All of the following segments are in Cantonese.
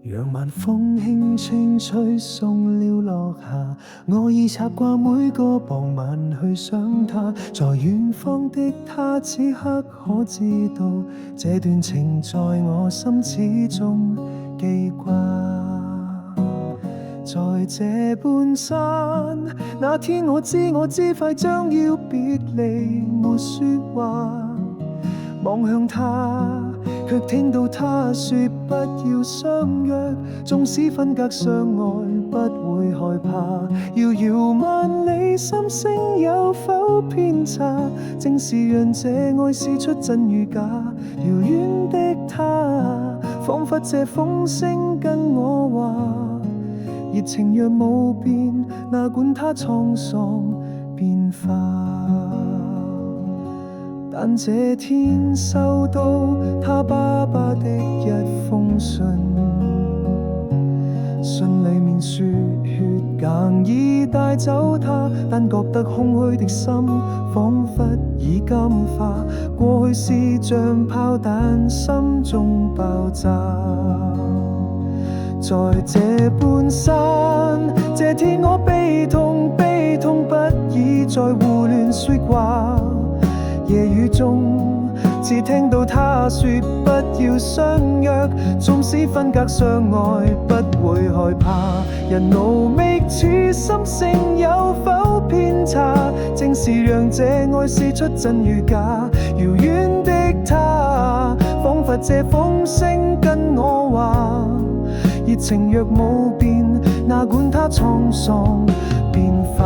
讓晚風輕輕吹送了落霞，我已習慣每個傍晚去想他，在遠方的他此刻可知道，這段情在我心始終記掛。在這半山，那天我知快將要別離，沒說話，望向他，卻聽到他說不要相約，縱使分隔相愛不會害怕。遙遙萬里心聲有否偏差，正是讓這愛試出真與假。遙遠的他，彷彿這風聲跟我話，熱情若無變，哪管他滄桑變化。但這天收到他爸爸的一封信，信裡面說血硬已帶走他，但覺得空虛的心彷彿已金化。過去是像炮彈心中爆炸。在這半山，這天我悲痛不已，在胡亂說話。夜雨中，只聽到他說不要相約，縱使分隔相愛不會害怕。人勞覓處，心聲有否偏差，正是讓這愛試出真與假。遙遠的他，彷彿這風聲跟我話，熱情若無變，哪管他滄桑變化。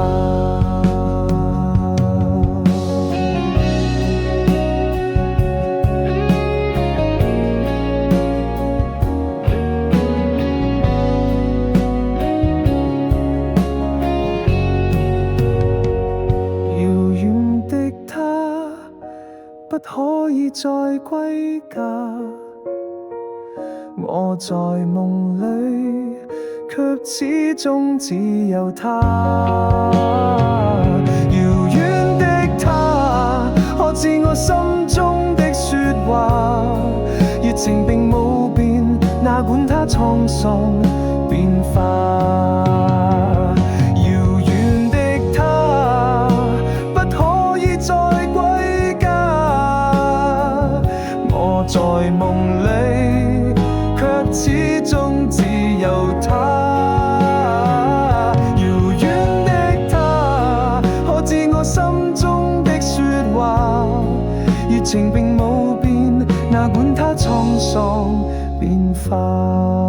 不可以再歸家，我在夢裏，卻始終只有他。遙遠的他，可知我心中的說話？熱情並無變，哪管他滄桑變化。在夢裏，卻始終只有他。遙遠的他，可知我心中的說話？熱情並無變，哪管他滄桑變化。